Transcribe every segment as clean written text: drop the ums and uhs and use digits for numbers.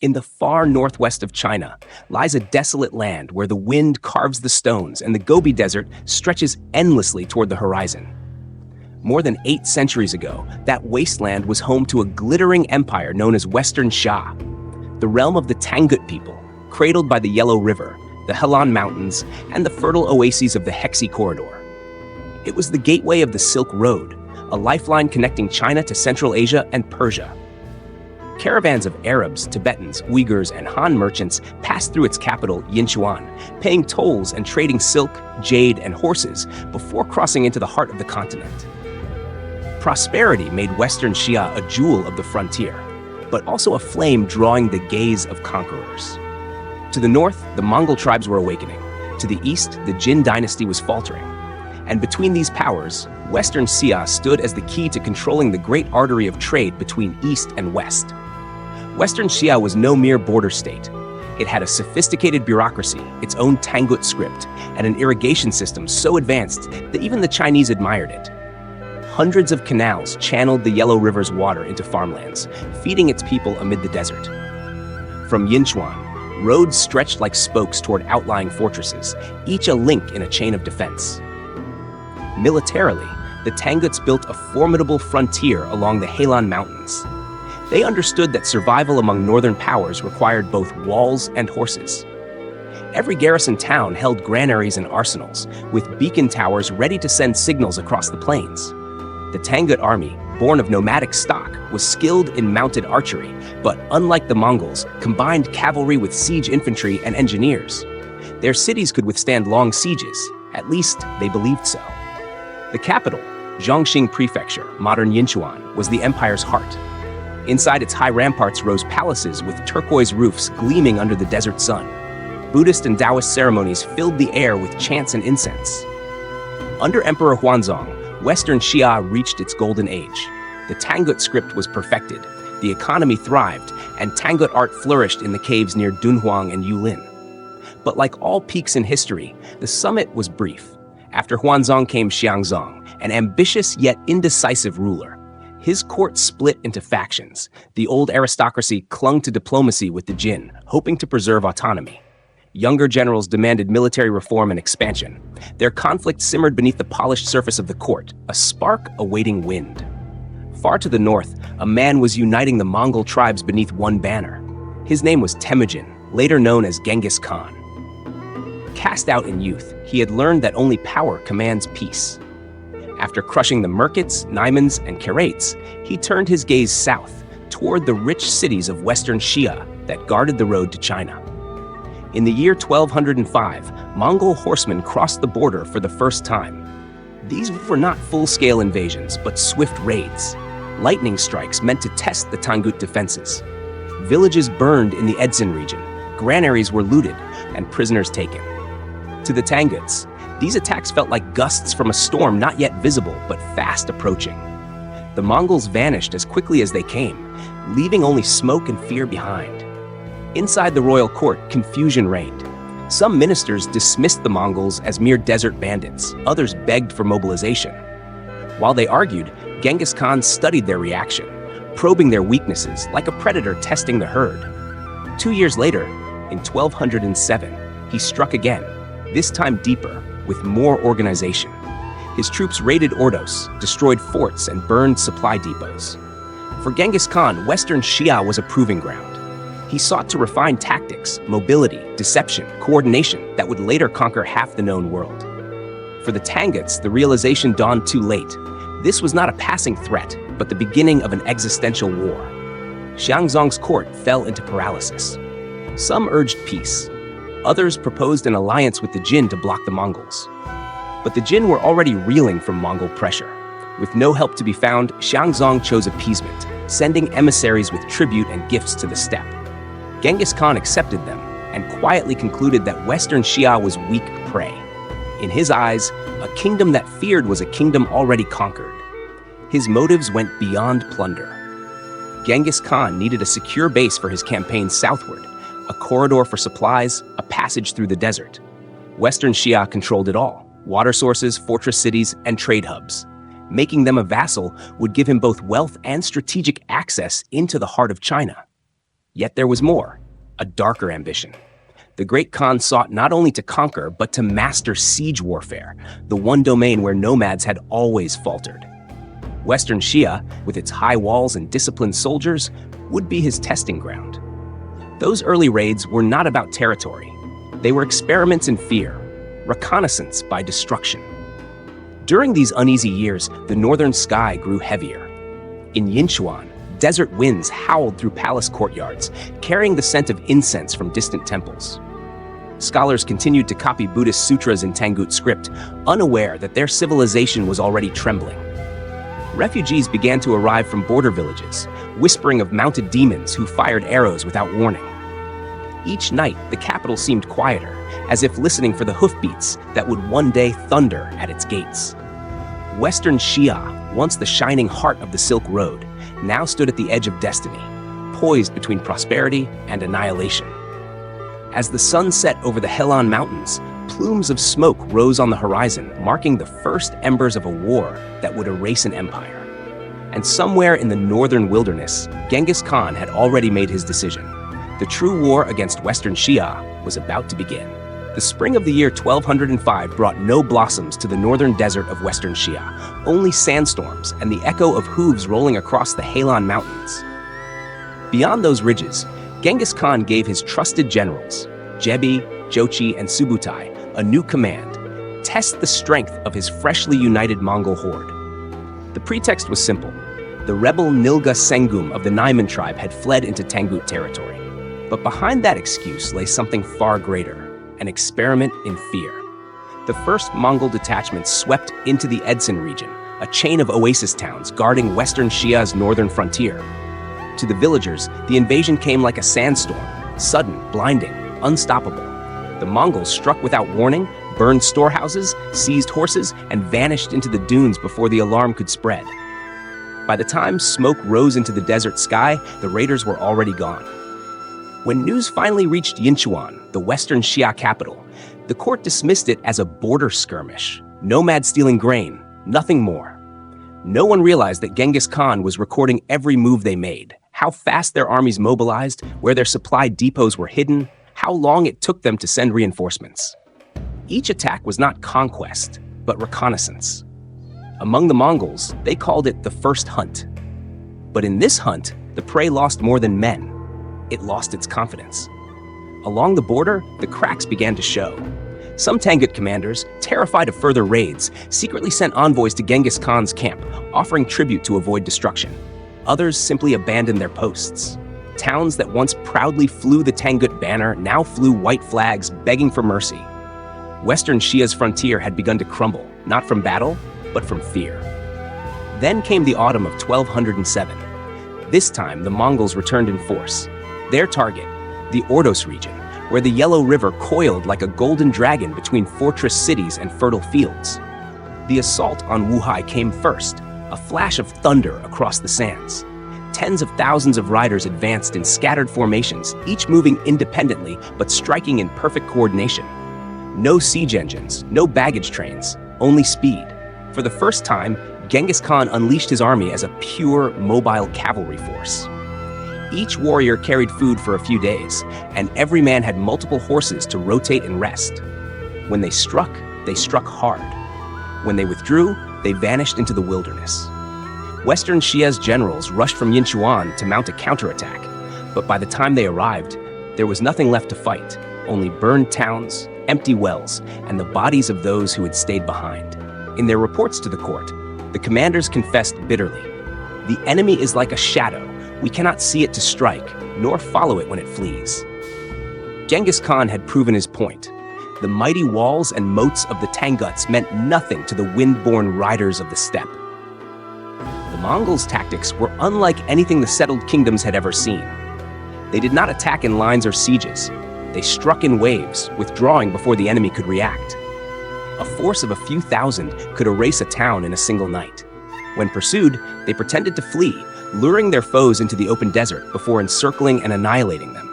In the far northwest of China lies a desolate land where the wind carves the stones and the Gobi Desert stretches endlessly toward the horizon. More than 8 centuries ago, that wasteland was home to a glittering empire known as Western Xia, the realm of the Tangut people, cradled by the Yellow River, the Helan Mountains, and the fertile oases of the Hexi Corridor. It was the gateway of the Silk Road, a lifeline connecting China to Central Asia and Persia. Caravans of Arabs, Tibetans, Uyghurs, and Han merchants passed through its capital, Yinchuan, paying tolls and trading silk, jade, and horses before crossing into the heart of the continent. Prosperity made Western Xia a jewel of the frontier, but also a flame drawing the gaze of conquerors. To the north, the Mongol tribes were awakening. To the east, the Jin dynasty was faltering. And between these powers, Western Xia stood as the key to controlling the great artery of trade between east and west. Western Xia was no mere border state. It had a sophisticated bureaucracy, its own Tangut script, and an irrigation system so advanced that even the Chinese admired it. Hundreds of canals channeled the Yellow River's water into farmlands, feeding its people amid the desert. From Yinchuan, roads stretched like spokes toward outlying fortresses, each a link in a chain of defense. Militarily, the Tanguts built a formidable frontier along the Helan Mountains. They understood that survival among northern powers required both walls and horses. Every garrison town held granaries and arsenals, with beacon towers ready to send signals across the plains. The Tangut army, born of nomadic stock, was skilled in mounted archery, but unlike the Mongols, combined cavalry with siege infantry and engineers. Their cities could withstand long sieges, at least they believed so. The capital, Zhongxing Prefecture, modern Yinchuan, was the empire's heart. Inside its high ramparts rose palaces with turquoise roofs gleaming under the desert sun. Buddhist and Taoist ceremonies filled the air with chants and incense. Under Emperor Huanzong, Western Xia reached its golden age. The Tangut script was perfected, the economy thrived, and Tangut art flourished in the caves near Dunhuang and Yulin. But like all peaks in history, the summit was brief. After Huanzong came Xianzong, an ambitious yet indecisive ruler. His court split into factions. The old aristocracy clung to diplomacy with the Jin, hoping to preserve autonomy. Younger generals demanded military reform and expansion. Their conflict simmered beneath the polished surface of the court, a spark awaiting wind. Far to the north, a man was uniting the Mongol tribes beneath one banner. His name was Temujin, later known as Genghis Khan. Cast out in youth, he had learned that only power commands peace. After crushing the Merkits, Naimans, and Karaits, he turned his gaze south, toward the rich cities of Western Xia that guarded the road to China. In the year 1205, Mongol horsemen crossed the border for the first time. These were not full-scale invasions, but swift raids. Lightning strikes meant to test the Tangut defenses. Villages burned in the Edson region, granaries were looted, and prisoners taken. To the Tanguts, these attacks felt like gusts from a storm not yet visible, but fast approaching. The Mongols vanished as quickly as they came, leaving only smoke and fear behind. Inside the royal court, confusion reigned. Some ministers dismissed the Mongols as mere desert bandits, others begged for mobilization. While they argued, Genghis Khan studied their reaction, probing their weaknesses like a predator testing the herd. 2 years later, in 1207, he struck again, this time deeper, with more organization. His troops raided Ordos, destroyed forts, and burned supply depots. For Genghis Khan, Western Xia was a proving ground. He sought to refine tactics, mobility, deception, coordination that would later conquer half the known world. For the Tanguts, the realization dawned too late. This was not a passing threat, but the beginning of an existential war. Xianzong's court fell into paralysis. Some urged peace. Others proposed an alliance with the Jin to block the Mongols. But the Jin were already reeling from Mongol pressure. With no help to be found, Xianzong chose appeasement, sending emissaries with tribute and gifts to the steppe. Genghis Khan accepted them and quietly concluded that Western Xia was weak prey. In his eyes, a kingdom that feared was a kingdom already conquered. His motives went beyond plunder. Genghis Khan needed a secure base for his campaign southward, a corridor for supplies, a passage through the desert. Western Xia controlled it all: water sources, fortress cities, and trade hubs. Making them a vassal would give him both wealth and strategic access into the heart of China. Yet there was more, a darker ambition. The Great Khan sought not only to conquer, but to master siege warfare, the one domain where nomads had always faltered. Western Xia, with its high walls and disciplined soldiers, would be his testing ground. Those early raids were not about territory. They were experiments in fear, reconnaissance by destruction. During these uneasy years, the northern sky grew heavier. In Yinchuan, desert winds howled through palace courtyards, carrying the scent of incense from distant temples. Scholars continued to copy Buddhist sutras in Tangut script, unaware that their civilization was already trembling. Refugees began to arrive from border villages, whispering of mounted demons who fired arrows without warning. Each night, the capital seemed quieter, as if listening for the hoofbeats that would one day thunder at its gates. Western Xia, once the shining heart of the Silk Road, now stood at the edge of destiny, poised between prosperity and annihilation. As the sun set over the Helan Mountains, plumes of smoke rose on the horizon, marking the first embers of a war that would erase an empire. And somewhere in the northern wilderness, Genghis Khan had already made his decision. The true war against Western Xia was about to begin. The spring of the year 1205 brought no blossoms to the northern desert of Western Xia, only sandstorms and the echo of hooves rolling across the Helan Mountains. Beyond those ridges, Genghis Khan gave his trusted generals, Jebi, Jochi, and Subutai, a new command: test the strength of his freshly united Mongol horde. The pretext was simple. The rebel Nilga Sengum of the Naiman tribe had fled into Tangut territory. But behind that excuse lay something far greater, an experiment in fear. The first Mongol detachments swept into the Edson region, a chain of oasis towns guarding Western Xia's northern frontier. To the villagers, the invasion came like a sandstorm, sudden, blinding, unstoppable. The Mongols struck without warning, burned storehouses, seized horses, and vanished into the dunes before the alarm could spread. By the time smoke rose into the desert sky, the raiders were already gone. When news finally reached Yinchuan, the Western Xia capital, the court dismissed it as a border skirmish, nomads stealing grain, nothing more. No one realized that Genghis Khan was recording every move they made, how fast their armies mobilized, where their supply depots were hidden, how long it took them to send reinforcements. Each attack was not conquest, but reconnaissance. Among the Mongols, they called it the first hunt. But in this hunt, the prey lost more than men. It lost its confidence. Along the border, the cracks began to show. Some Tangut commanders, terrified of further raids, secretly sent envoys to Genghis Khan's camp, offering tribute to avoid destruction. Others simply abandoned their posts. Towns that once proudly flew the Tangut banner now flew white flags begging for mercy. Western Xia's frontier had begun to crumble, not from battle, but from fear. Then came the autumn of 1207. This time, the Mongols returned in force. Their target, the Ordos region, where the Yellow River coiled like a golden dragon between fortress cities and fertile fields. The assault on Wuhai came first, a flash of thunder across the sands. Tens of thousands of riders advanced in scattered formations, each moving independently but striking in perfect coordination. No siege engines, no baggage trains, only speed. For the first time, Genghis Khan unleashed his army as a pure, mobile cavalry force. Each warrior carried food for a few days, and every man had multiple horses to rotate and rest. When they struck hard. When they withdrew, they vanished into the wilderness. Western Xia's generals rushed from Yinchuan to mount a counterattack, but by the time they arrived, there was nothing left to fight, only burned towns, empty wells, and the bodies of those who had stayed behind. In their reports to the court, the commanders confessed bitterly, "The enemy is like a shadow. We cannot see it to strike, nor follow it when it flees." Genghis Khan had proven his point. The mighty walls and moats of the Tanguts meant nothing to the wind-borne riders of the steppe. The Mongols' tactics were unlike anything the settled kingdoms had ever seen. They did not attack in lines or sieges. They struck in waves, withdrawing before the enemy could react. A force of a few thousand could erase a town in a single night. When pursued, they pretended to flee, luring their foes into the open desert before encircling and annihilating them.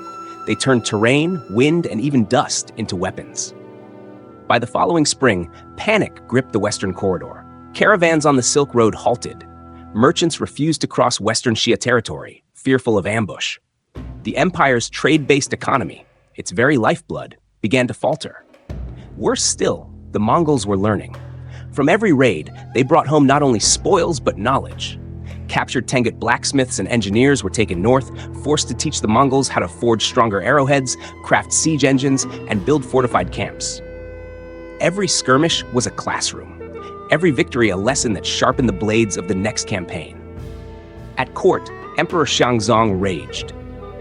They turned terrain, wind, and even dust into weapons. By the following spring, panic gripped the Western corridor. Caravans on the Silk Road halted. Merchants refused to cross Western Xia territory, fearful of ambush. The empire's trade-based economy, its very lifeblood, began to falter. Worse still, the Mongols were learning. From every raid, they brought home not only spoils but knowledge. Captured Tangut blacksmiths and engineers were taken north, forced to teach the Mongols how to forge stronger arrowheads, craft siege engines, and build fortified camps. Every skirmish was a classroom. Every victory a lesson that sharpened the blades of the next campaign. At court, Emperor Xianzong raged.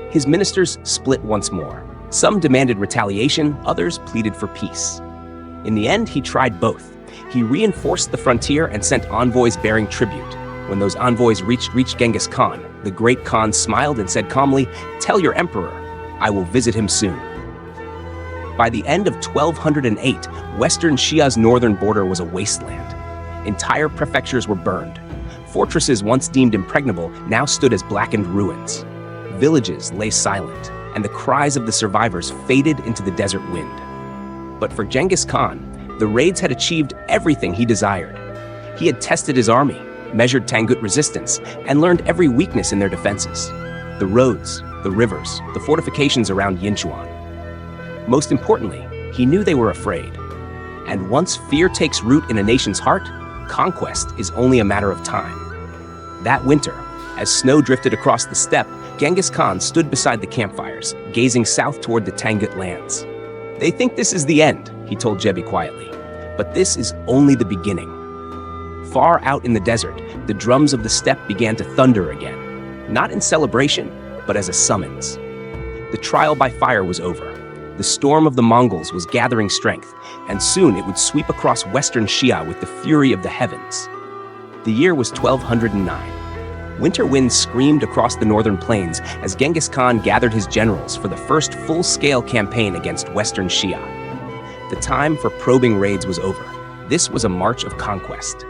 His ministers split once more. Some demanded retaliation, others pleaded for peace. In the end, he tried both. He reinforced the frontier and sent envoys bearing tribute. When those envoys reached Genghis Khan, the great Khan smiled and said calmly, "Tell your emperor, I will visit him soon." By the end of 1208, Western Xia's northern border was a wasteland. Entire prefectures were burned. Fortresses once deemed impregnable now stood as blackened ruins. Villages lay silent, and the cries of the survivors faded into the desert wind. But for Genghis Khan, the raids had achieved everything he desired. He had tested his army, measured Tangut resistance, and learned every weakness in their defenses. The roads, the rivers, the fortifications around Yinchuan. Most importantly, he knew they were afraid. And once fear takes root in a nation's heart, conquest is only a matter of time. That winter, as snow drifted across the steppe, Genghis Khan stood beside the campfires, gazing south toward the Tangut lands. "They think this is the end," he told Jebi quietly, "but this is only the beginning." Far out in the desert, the drums of the steppe began to thunder again, not in celebration, but as a summons. The trial by fire was over. The storm of the Mongols was gathering strength, and soon it would sweep across Western Xia with the fury of the heavens. The year was 1209. Winter winds screamed across the northern plains as Genghis Khan gathered his generals for the first full-scale campaign against Western Xia. The time for probing raids was over. This was a march of conquest.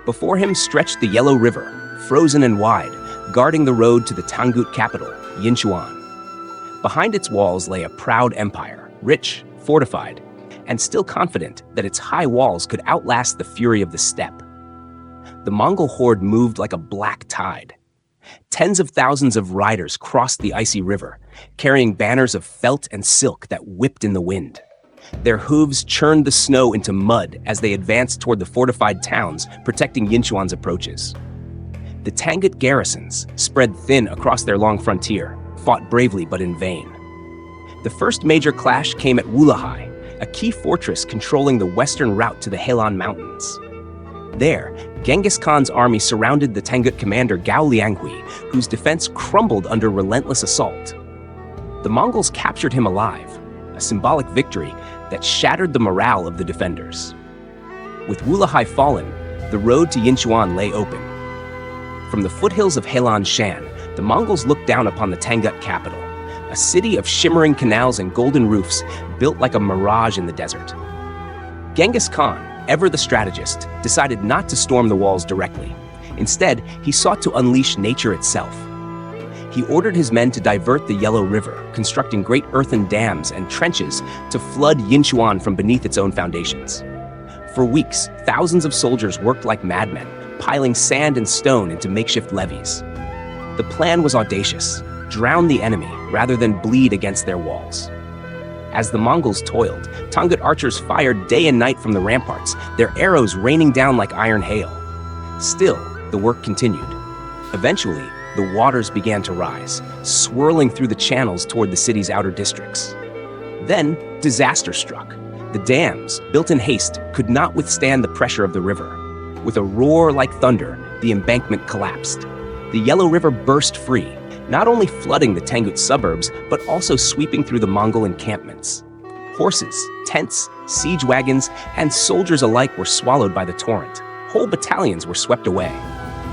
Before him stretched the Yellow River, frozen and wide, guarding the road to the Tangut capital, Yinchuan. Behind its walls lay a proud empire, rich, fortified, and still confident that its high walls could outlast the fury of the steppe. The Mongol horde moved like a black tide. Tens of thousands of riders crossed the icy river, carrying banners of felt and silk that whipped in the wind. Their hooves churned the snow into mud as they advanced toward the fortified towns protecting Yinchuan's approaches. The Tangut garrisons, spread thin across their long frontier, fought bravely but in vain. The first major clash came at Wulahai, a key fortress controlling the western route to the Helan Mountains. There, Genghis Khan's army surrounded the Tangut commander Gao Lianghui, whose defense crumbled under relentless assault. The Mongols captured him alive, a symbolic victory that shattered the morale of the defenders. With Wulahai fallen, the road to Yinchuan lay open. From the foothills of Helan Shan, the Mongols looked down upon the Tangut capital, a city of shimmering canals and golden roofs built like a mirage in the desert. Genghis Khan, ever the strategist, decided not to storm the walls directly. Instead, he sought to unleash nature itself. He ordered his men to divert the Yellow River, constructing great earthen dams and trenches to flood Yinchuan from beneath its own foundations. For weeks, thousands of soldiers worked like madmen, piling sand and stone into makeshift levees. The plan was audacious: drown the enemy rather than bleed against their walls. As the Mongols toiled, Tangut archers fired day and night from the ramparts, their arrows raining down like iron hail. Still, the work continued. Eventually, the waters began to rise, swirling through the channels toward the city's outer districts. Then, disaster struck. The dams, built in haste, could not withstand the pressure of the river. With a roar like thunder, the embankment collapsed. The Yellow River burst free, not only flooding the Tangut suburbs, but also sweeping through the Mongol encampments. Horses, tents, siege wagons, and soldiers alike were swallowed by the torrent. Whole battalions were swept away.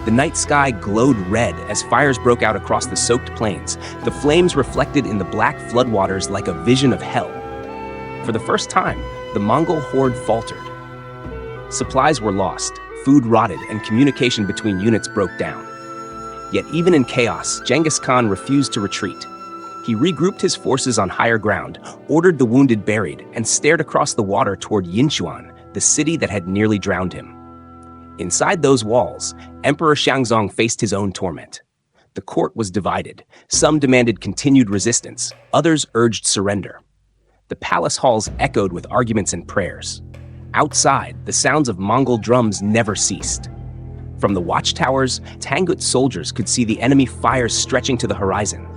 The night sky glowed red as fires broke out across the soaked plains, the flames reflected in the black floodwaters like a vision of hell. For the first time, the Mongol horde faltered. Supplies were lost, food rotted, and communication between units broke down. Yet even in chaos, Genghis Khan refused to retreat. He regrouped his forces on higher ground, ordered the wounded buried, and stared across the water toward Yinchuan, the city that had nearly drowned him. Inside those walls, Emperor Xianzong faced his own torment. The court was divided. Some demanded continued resistance, others urged surrender. The palace halls echoed with arguments and prayers. Outside, the sounds of Mongol drums never ceased. From the watchtowers, Tangut soldiers could see the enemy fires stretching to the horizon.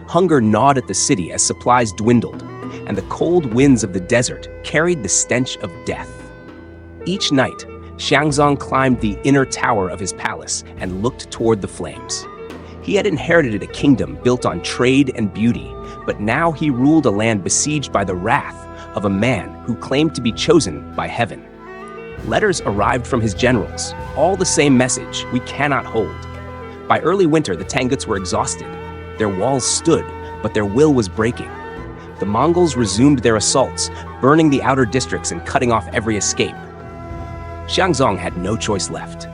Hunger gnawed at the city as supplies dwindled, and the cold winds of the desert carried the stench of death. Each night, Xiangzong climbed the inner tower of his palace and looked toward the flames. He had inherited a kingdom built on trade and beauty, but now he ruled a land besieged by the wrath of a man who claimed to be chosen by heaven. Letters arrived from his generals, all the same message: we cannot hold. By early winter, the Tanguts were exhausted. Their walls stood, but their will was breaking. The Mongols resumed their assaults, burning the outer districts and cutting off every escape. Xiangzong had no choice left.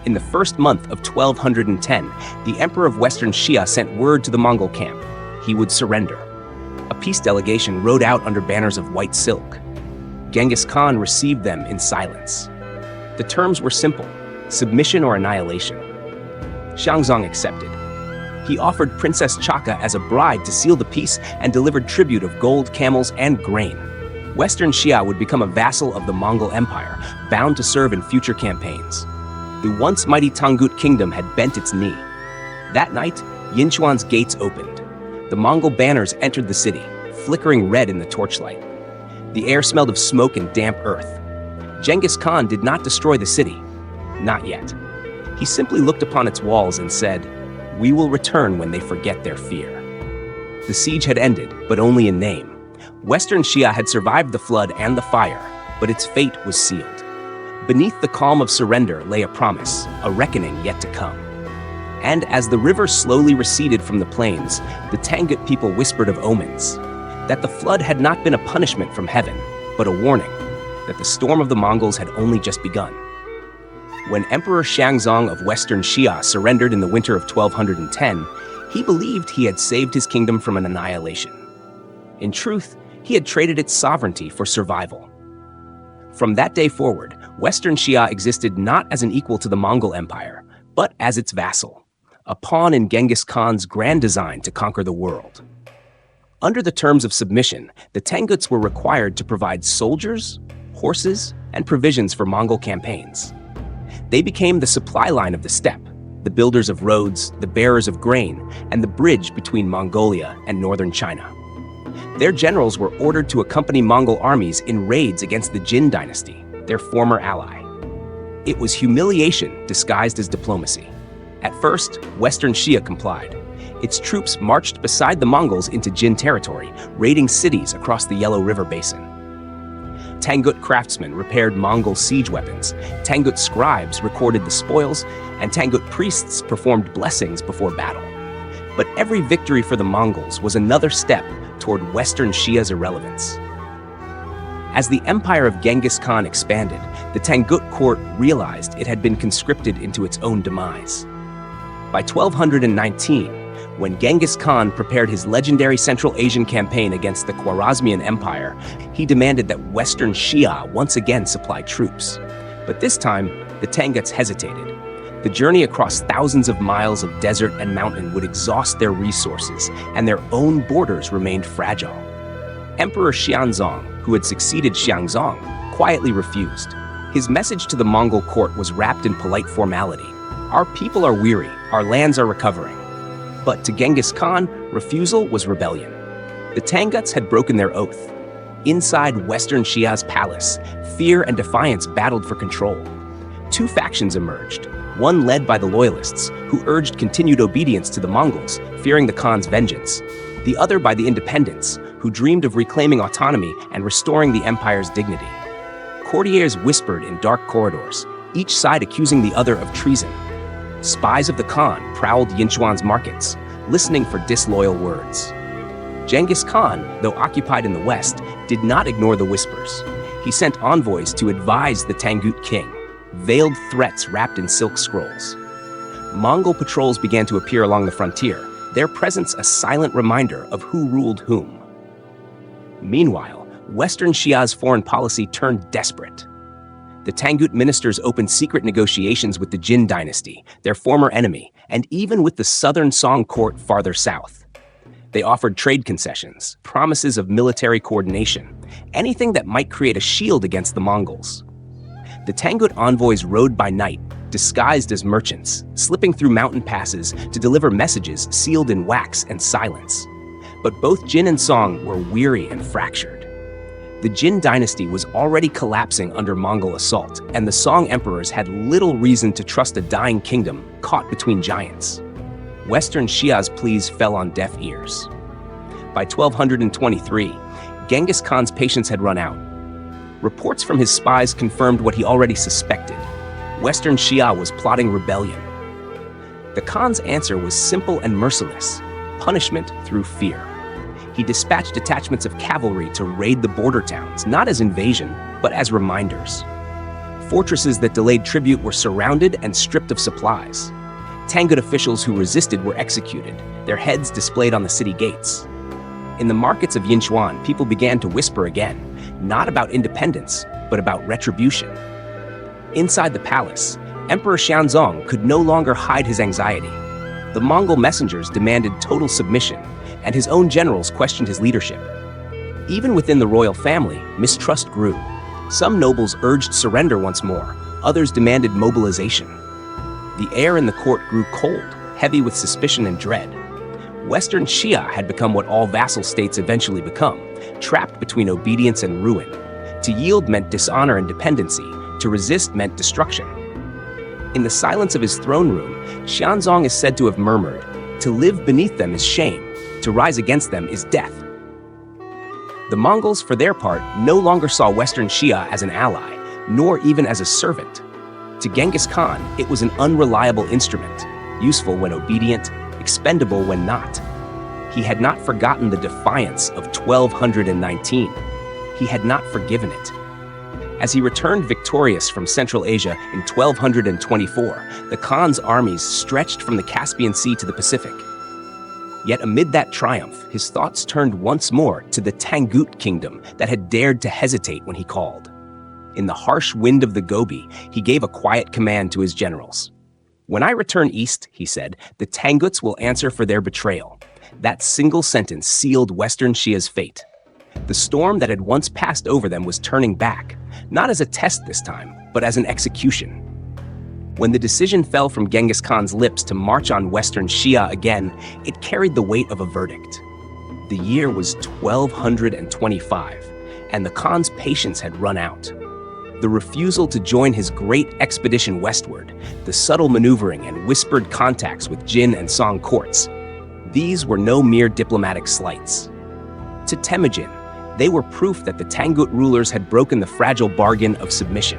In the first month of 1210, the Emperor of Western Xia sent word to the Mongol camp: he would surrender. A peace delegation rode out under banners of white silk. Genghis Khan received them in silence. The terms were simple: submission or annihilation. Xiangzong accepted. He offered Princess Chaka as a bride to seal the peace and delivered tribute of gold, camels, and grain. Western Xia would become a vassal of the Mongol Empire, bound to serve in future campaigns. The once mighty Tangut kingdom had bent its knee. That night, Yinchuan's gates opened. The Mongol banners entered the city, flickering red in the torchlight. The air smelled of smoke and damp earth. Genghis Khan did not destroy the city. Not yet. He simply looked upon its walls and said, "We will return when they forget their fear." The siege had ended, but only in name. Western Xia had survived the flood and the fire, but its fate was sealed. Beneath the calm of surrender lay a promise, a reckoning yet to come. And as the river slowly receded from the plains, the Tangut people whispered of omens, that the flood had not been a punishment from heaven, but a warning, that the storm of the Mongols had only just begun. When Emperor Xiangzong of Western Xia surrendered in the winter of 1210, he believed he had saved his kingdom from an annihilation. In truth, he had traded its sovereignty for survival. From that day forward, Western Xia existed not as an equal to the Mongol Empire, but as its vassal, a pawn in Genghis Khan's grand design to conquer the world. Under the terms of submission, the Tanguts were required to provide soldiers, horses, and provisions for Mongol campaigns. They became the supply line of the steppe, the builders of roads, the bearers of grain, and the bridge between Mongolia and northern China. Their generals were ordered to accompany Mongol armies in raids against the Jin dynasty, their former ally. It was humiliation disguised as diplomacy. At first, Western Xia complied. Its troops marched beside the Mongols into Jin territory, raiding cities across the Yellow River basin. Tangut craftsmen repaired Mongol siege weapons, Tangut scribes recorded the spoils, and Tangut priests performed blessings before battle. But every victory for the Mongols was another step toward Western Xia's irrelevance. As the empire of Genghis Khan expanded, the Tangut court realized it had been conscripted into its own demise. By 1219, when Genghis Khan prepared his legendary Central Asian campaign against the Khwarezmian Empire, he demanded that Western Xia once again supply troops. But this time, the Tanguts hesitated. The journey across thousands of miles of desert and mountain would exhaust their resources, and their own borders remained fragile. Emperor Xianzong, who had succeeded Xiangzong, quietly refused. His message to the Mongol court was wrapped in polite formality. Our people are weary, our lands are recovering. But to Genghis Khan, refusal was rebellion. The Tanguts had broken their oath. Inside Western Xia's palace, fear and defiance battled for control. Two factions emerged, one led by the loyalists, who urged continued obedience to the Mongols, fearing the Khan's vengeance. The other by the independents, who dreamed of reclaiming autonomy and restoring the empire's dignity. Courtiers whispered in dark corridors, each side accusing the other of treason. Spies of the Khan prowled Yinchuan's markets, listening for disloyal words. Genghis Khan, though occupied in the west, did not ignore the whispers. He sent envoys to advise the Tangut king, veiled threats wrapped in silk scrolls. Mongol patrols began to appear along the frontier, their presence a silent reminder of who ruled whom. Meanwhile, Western Xia's foreign policy turned desperate. The Tangut ministers opened secret negotiations with the Jin dynasty, their former enemy, and even with the southern Song court farther south. They offered trade concessions, promises of military coordination, anything that might create a shield against the Mongols. The Tangut envoys rode by night, disguised as merchants, slipping through mountain passes to deliver messages sealed in wax and silence. But both Jin and Song were weary and fractured. The Jin dynasty was already collapsing under Mongol assault, and the Song emperors had little reason to trust a dying kingdom caught between giants. Western Xia's pleas fell on deaf ears. By 1223, Genghis Khan's patience had run out. Reports from his spies confirmed what he already suspected. Western Xia was plotting rebellion. The Khan's answer was simple and merciless: punishment through fear. He dispatched detachments of cavalry to raid the border towns, not as invasion, but as reminders. Fortresses that delayed tribute were surrounded and stripped of supplies. Tangut officials who resisted were executed, their heads displayed on the city gates. In the markets of Yinchuan, people began to whisper again, not about independence, but about retribution. Inside the palace, Emperor Xianzong could no longer hide his anxiety. The Mongol messengers demanded total submission, and his own generals questioned his leadership. Even within the royal family, mistrust grew. Some nobles urged surrender once more, others demanded mobilization. The air in the court grew cold, heavy with suspicion and dread. Western Xia had become what all vassal states eventually become, trapped between obedience and ruin. To yield meant dishonor and dependency, to resist meant destruction. In the silence of his throne room, Xianzong is said to have murmured, "To live beneath them is shame, to rise against them is death." The Mongols, for their part, no longer saw Western Xia as an ally, nor even as a servant. To Genghis Khan, it was an unreliable instrument, useful when obedient, expendable when not. He had not forgotten the defiance of 1219. He had not forgiven it. As he returned victorious from Central Asia in 1224, the Khan's armies stretched from the Caspian Sea to the Pacific. Yet amid that triumph, his thoughts turned once more to the Tangut kingdom that had dared to hesitate when he called. In the harsh wind of the Gobi, he gave a quiet command to his generals. "When I return east," he said, "the Tanguts will answer for their betrayal." That single sentence sealed Western Xia's fate. The storm that had once passed over them was turning back, not as a test this time, but as an execution. When the decision fell from Genghis Khan's lips to march on Western Xia again, it carried the weight of a verdict. The year was 1225, and the Khan's patience had run out. The refusal to join his great expedition westward, the subtle maneuvering and whispered contacts with Jin and Song courts, these were no mere diplomatic slights. To Temujin, they were proof that the Tangut rulers had broken the fragile bargain of submission.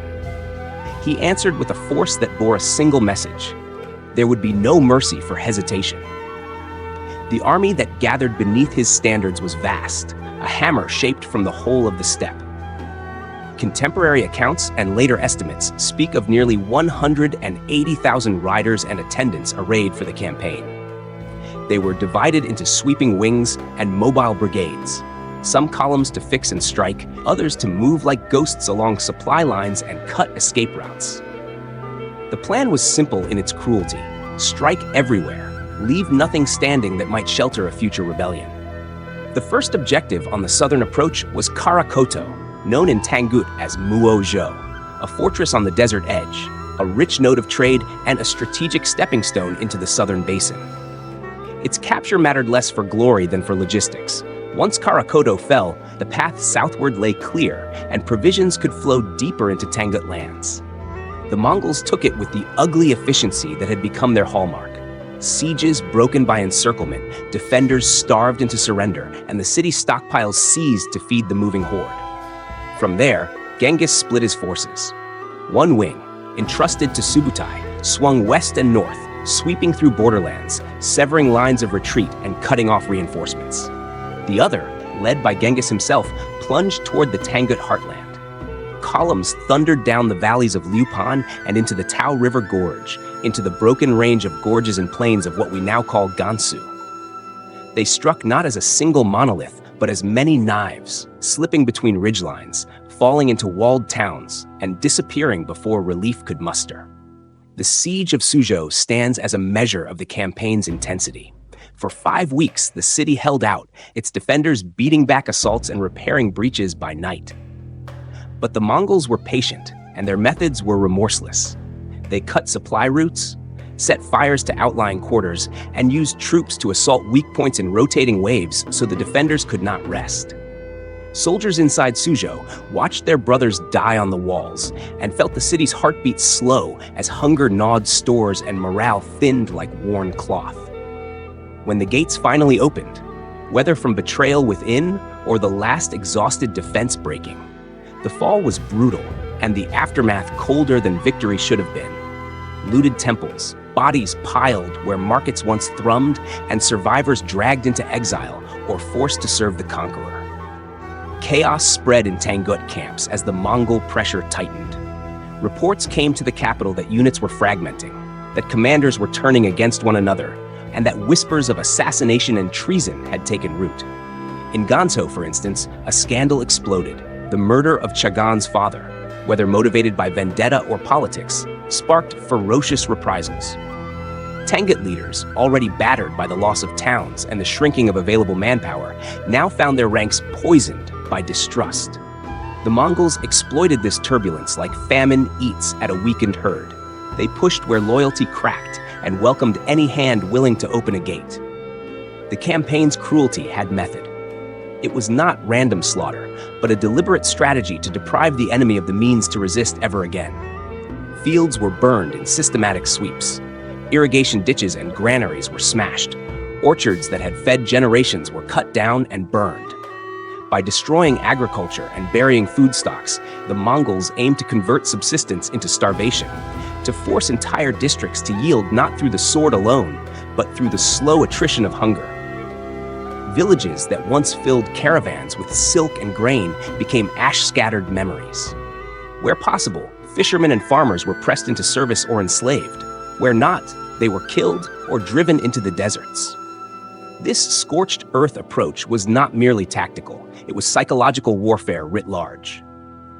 He answered with a force that bore a single message: there would be no mercy for hesitation. The army that gathered beneath his standards was vast, a hammer shaped from the whole of the steppe. Contemporary accounts and later estimates speak of nearly 180,000 riders and attendants arrayed for the campaign. They were divided into sweeping wings and mobile brigades, some columns to fix and strike, others to move like ghosts along supply lines and cut escape routes. The plan was simple in its cruelty: strike everywhere, leave nothing standing that might shelter a future rebellion. The first objective on the southern approach was Karakoto, known in Tangut as Muozhou, a fortress on the desert edge, a rich node of trade and a strategic stepping stone into the southern basin. Its capture mattered less for glory than for logistics. Once Karakoto fell, the path southward lay clear, and provisions could flow deeper into Tangut lands. The Mongols took it with the ugly efficiency that had become their hallmark. Sieges broken by encirclement, defenders starved into surrender, and the city's stockpiles seized to feed the moving horde. From there, Genghis split his forces. One wing, entrusted to Subutai, swung west and north, sweeping through borderlands, severing lines of retreat and cutting off reinforcements. The other, led by Genghis himself, plunged toward the Tangut heartland. Columns thundered down the valleys of Liupan and into the Tao River Gorge, into the broken range of gorges and plains of what we now call Gansu. They struck not as a single monolith, but as many knives, slipping between ridgelines, falling into walled towns and disappearing before relief could muster. The siege of Suzhou stands as a measure of the campaign's intensity. For 5 weeks, the city held out, its defenders beating back assaults and repairing breaches by night. But the Mongols were patient, and their methods were remorseless. They cut supply routes, set fires to outlying quarters, and used troops to assault weak points in rotating waves so the defenders could not rest. Soldiers inside Suzhou watched their brothers die on the walls and felt the city's heartbeat slow as hunger gnawed stores and morale thinned like worn cloth. When the gates finally opened, whether from betrayal within or the last exhausted defense breaking, the fall was brutal and the aftermath colder than victory should have been. Looted temples, bodies piled where markets once thrummed, and survivors dragged into exile or forced to serve the conqueror. Chaos spread in Tangut camps as the Mongol pressure tightened. Reports came to the capital that units were fragmenting, that commanders were turning against one another, and that whispers of assassination and treason had taken root. In Ganzhou, for instance, a scandal exploded. The murder of Chagan's father, whether motivated by vendetta or politics, sparked ferocious reprisals. Tangut leaders, already battered by the loss of towns and the shrinking of available manpower, now found their ranks poisoned by distrust. The Mongols exploited this turbulence like famine eats at a weakened herd. They pushed where loyalty cracked and welcomed any hand willing to open a gate. The campaign's cruelty had method. It was not random slaughter, but a deliberate strategy to deprive the enemy of the means to resist ever again. Fields were burned in systematic sweeps. Irrigation ditches and granaries were smashed. Orchards that had fed generations were cut down and burned. By destroying agriculture and burying food stocks, the Mongols aimed to convert subsistence into starvation, to force entire districts to yield not through the sword alone, but through the slow attrition of hunger. Villages that once filled caravans with silk and grain became ash-scattered memories. Where possible, fishermen and farmers were pressed into service or enslaved. Where not, they were killed or driven into the deserts. This scorched earth approach was not merely tactical, it was psychological warfare writ large.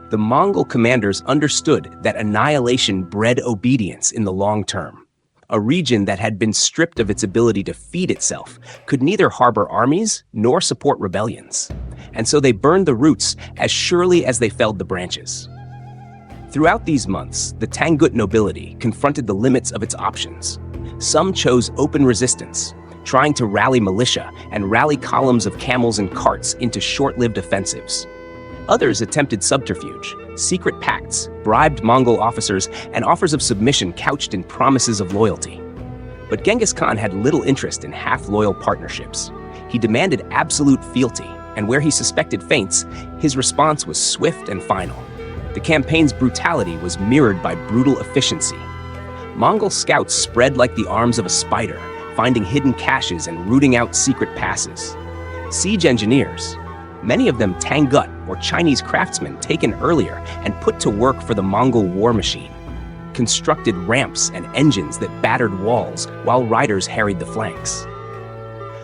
The Mongol commanders understood that annihilation bred obedience in the long term. A region that had been stripped of its ability to feed itself could neither harbor armies nor support rebellions, and so they burned the roots as surely as they felled the branches. Throughout these months, the Tangut nobility confronted the limits of its options. Some chose open resistance, trying to rally militia and rally columns of camels and carts into short-lived offensives. Others attempted subterfuge, secret pacts, bribed Mongol officers, and offers of submission couched in promises of loyalty. But Genghis Khan had little interest in half-loyal partnerships. He demanded absolute fealty, and where he suspected feints, his response was swift and final. The campaign's brutality was mirrored by brutal efficiency. Mongol scouts spread like the arms of a spider, finding hidden caches and rooting out secret passes. Siege engineers, many of them Tangut or Chinese craftsmen taken earlier and put to work for the Mongol war machine, constructed ramps and engines that battered walls while riders harried the flanks.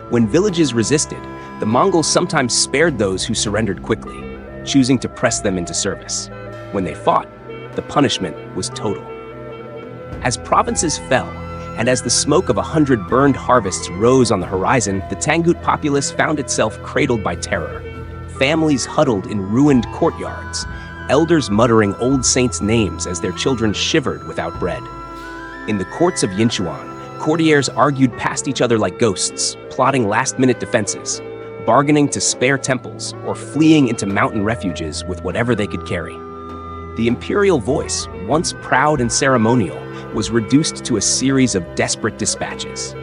When villages resisted, the Mongols sometimes spared those who surrendered quickly, choosing to press them into service. When they fought, the punishment was total. As provinces fell, and as the smoke of 100 burned harvests rose on the horizon, the Tangut populace found itself cradled by terror. Families huddled in ruined courtyards, elders muttering old saints' names as their children shivered without bread. In the courts of Yinchuan, courtiers argued past each other like ghosts, plotting last-minute defenses, bargaining to spare temples or fleeing into mountain refuges with whatever they could carry. The imperial voice, once proud and ceremonial, was reduced to a series of desperate dispatches.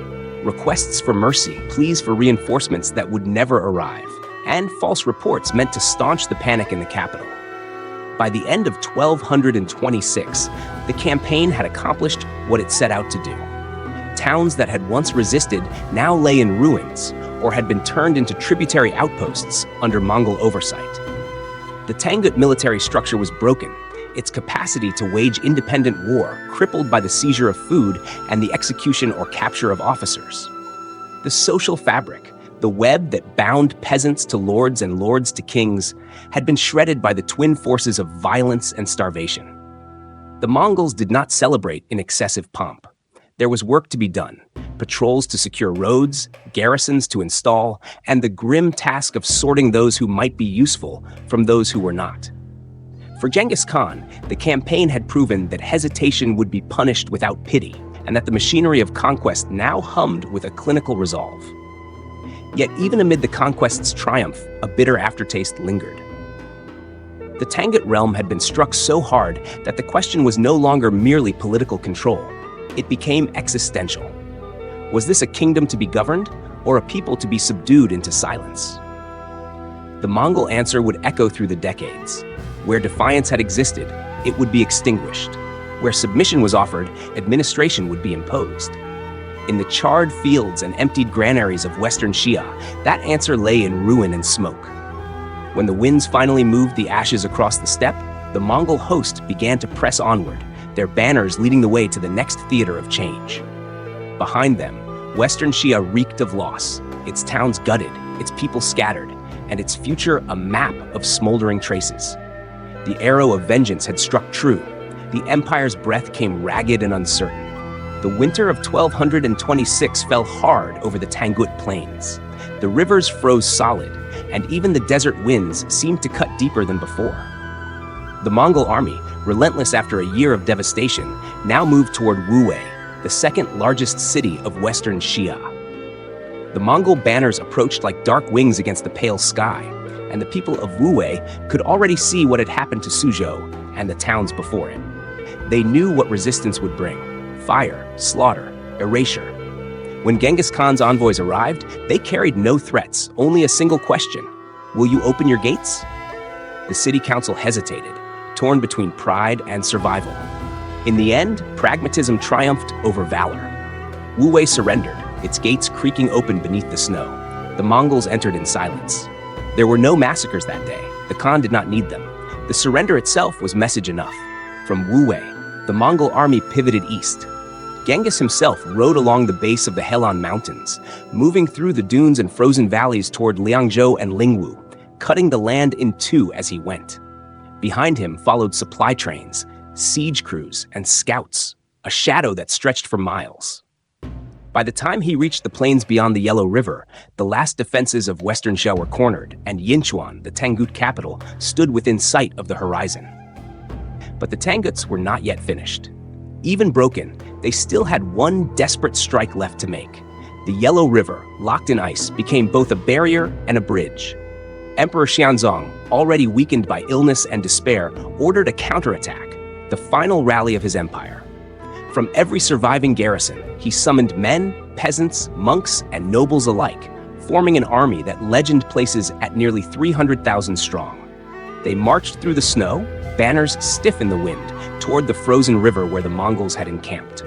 Requests for mercy, pleas for reinforcements that would never arrive, and false reports meant to staunch the panic in the capital. By the end of 1226, the campaign had accomplished what it set out to do. Towns that had once resisted now lay in ruins or had been turned into tributary outposts under Mongol oversight. The Tangut military structure was broken, its capacity to wage independent war crippled by the seizure of food and the execution or capture of officers. The social fabric, The web that bound peasants to lords and lords to kings had been shredded by the twin forces of violence and starvation. The Mongols did not celebrate in excessive pomp. There was work to be done, patrols to secure roads, garrisons to install, and the grim task of sorting those who might be useful from those who were not. For Genghis Khan, the campaign had proven that hesitation would be punished without pity, and that the machinery of conquest now hummed with a clinical resolve. Yet even amid the conquest's triumph, a bitter aftertaste lingered. The Tangut realm had been struck so hard that the question was no longer merely political control. It became existential. Was this a kingdom to be governed, or a people to be subdued into silence? The Mongol answer would echo through the decades. Where defiance had existed, it would be extinguished. Where submission was offered, administration would be imposed. In the charred fields and emptied granaries of Western Xia, that answer lay in ruin and smoke. When the winds finally moved the ashes across the steppe, the Mongol host began to press onward, their banners leading the way to the next theater of change. Behind them, Western Xia reeked of loss, its towns gutted, its people scattered, and its future a map of smoldering traces. The arrow of vengeance had struck true. The empire's breath came ragged and uncertain. The winter of 1226 fell hard over the Tangut plains. The rivers froze solid, and even the desert winds seemed to cut deeper than before. The Mongol army, relentless after a year of devastation, now moved toward Wuwei, the second largest city of Western Xia. The Mongol banners approached like dark wings against the pale sky, and the people of Wuwei could already see what had happened to Suzhou and the towns before it. They knew what resistance would bring: fire, slaughter, erasure. When Genghis Khan's envoys arrived, they carried no threats, only a single question: will you open your gates? The city council hesitated, torn between pride and survival. In the end, pragmatism triumphed over valor. Wuwei surrendered, its gates creaking open beneath the snow. The Mongols entered in silence. There were no massacres that day. The Khan did not need them. The surrender itself was message enough. From Wuwei, the Mongol army pivoted east. Genghis himself rode along the base of the Helan Mountains, moving through the dunes and frozen valleys toward Liangzhou and Lingwu, cutting the land in two as he went. Behind him followed supply trains, siege crews, and scouts, a shadow that stretched for miles. By the time he reached the plains beyond the Yellow River, the last defenses of Western Xia were cornered, and Yinchuan, the Tangut capital, stood within sight of the horizon. But the Tanguts were not yet finished. Even broken, they still had one desperate strike left to make. The Yellow River, locked in ice, became both a barrier and a bridge. Emperor Xianzong, already weakened by illness and despair, ordered a counterattack, the final rally of his empire. From every surviving garrison, he summoned men, peasants, monks, and nobles alike, forming an army that legend places at nearly 300,000 strong. They marched through the snow, banners stiff in the wind, toward the frozen river where the Mongols had encamped.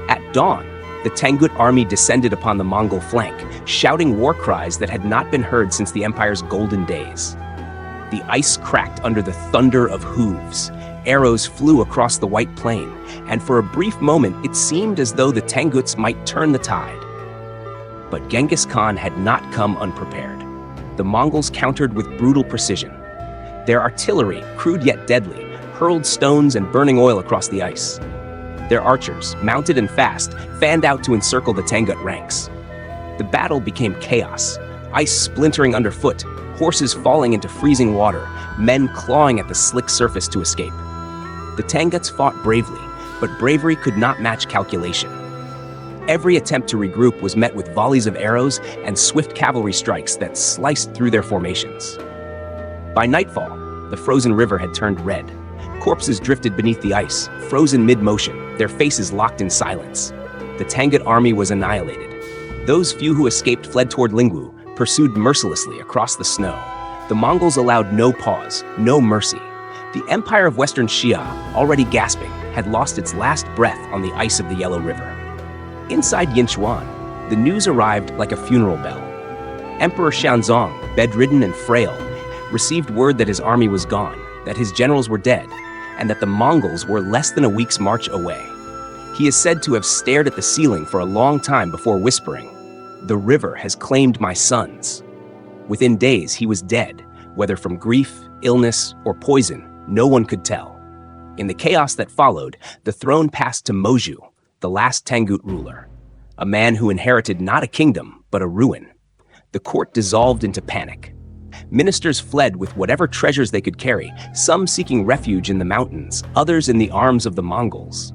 At dawn, the Tangut army descended upon the Mongol flank, shouting war cries that had not been heard since the empire's golden days. The ice cracked under the thunder of hooves. Arrows flew across the white plain, and for a brief moment it seemed as though the Tanguts might turn the tide. But Genghis Khan had not come unprepared. The Mongols countered with brutal precision. Their artillery, crude yet deadly, hurled stones and burning oil across the ice. Their archers, mounted and fast, fanned out to encircle the Tangut ranks. The battle became chaos, ice splintering underfoot, horses falling into freezing water, men clawing at the slick surface to escape. The Tanguts fought bravely, but bravery could not match calculation. Every attempt to regroup was met with volleys of arrows and swift cavalry strikes that sliced through their formations. By nightfall, the frozen river had turned red. Corpses drifted beneath the ice, frozen mid-motion, their faces locked in silence. The Tangut army was annihilated. Those few who escaped fled toward Lingwu, pursued mercilessly across the snow. The Mongols allowed no pause, no mercy. The empire of Western Xia, already gasping, had lost its last breath on the ice of the Yellow River. Inside Yinchuan, the news arrived like a funeral bell. Emperor Xianzong, bedridden and frail, received word that his army was gone, that his generals were dead, and that the Mongols were less than a week's march away. He is said to have stared at the ceiling for a long time before whispering, "The river has claimed my sons." Within days, he was dead, whether from grief, illness, or poison, no one could tell. In the chaos that followed, the throne passed to Moju, the last Tangut ruler, a man who inherited not a kingdom, but a ruin. The court dissolved into panic. Ministers fled with whatever treasures they could carry, some seeking refuge in the mountains, others in the arms of the Mongols.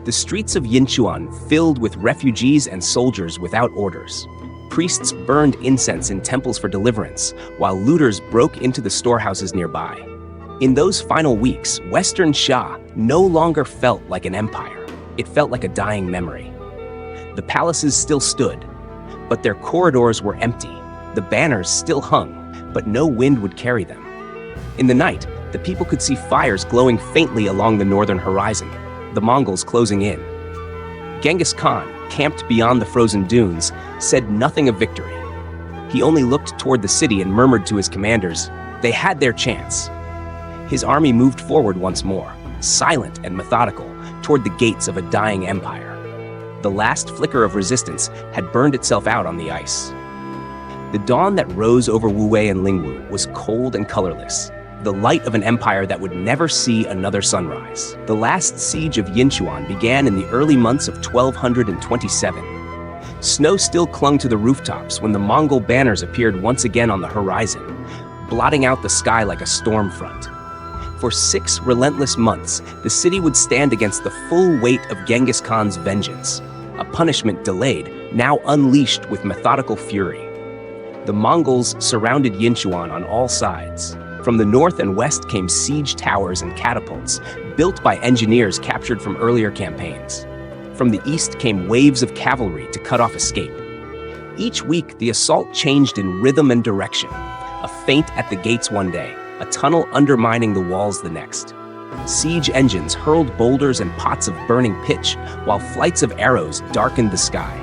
The streets of Yinchuan filled with refugees and soldiers without orders. Priests burned incense in temples for deliverance, while looters broke into the storehouses nearby. In those final weeks, Western Xia no longer felt like an empire. It felt like a dying memory. The palaces still stood, but their corridors were empty. The banners still hung, but no wind would carry them. In the night, the people could see fires glowing faintly along the northern horizon, the Mongols closing in. Genghis Khan, camped beyond the frozen dunes, said nothing of victory. He only looked toward the city and murmured to his commanders, "They had their chance." His army moved forward once more, silent and methodical, toward the gates of a dying empire. The last flicker of resistance had burned itself out on the ice. The dawn that rose over Wuwei and Lingwu was cold and colorless, the light of an empire that would never see another sunrise. The last siege of Yinchuan began in the early months of 1227. Snow still clung to the rooftops when the Mongol banners appeared once again on the horizon, blotting out the sky like a storm front. For 6 relentless months, the city would stand against the full weight of Genghis Khan's vengeance, a punishment delayed, now unleashed with methodical fury. The Mongols surrounded Yinchuan on all sides. From the north and west came siege towers and catapults, built by engineers captured from earlier campaigns. From the east came waves of cavalry to cut off escape. Each week, the assault changed in rhythm and direction. A feint at the gates one day, a tunnel undermining the walls the next. Siege engines hurled boulders and pots of burning pitch, while flights of arrows darkened the sky.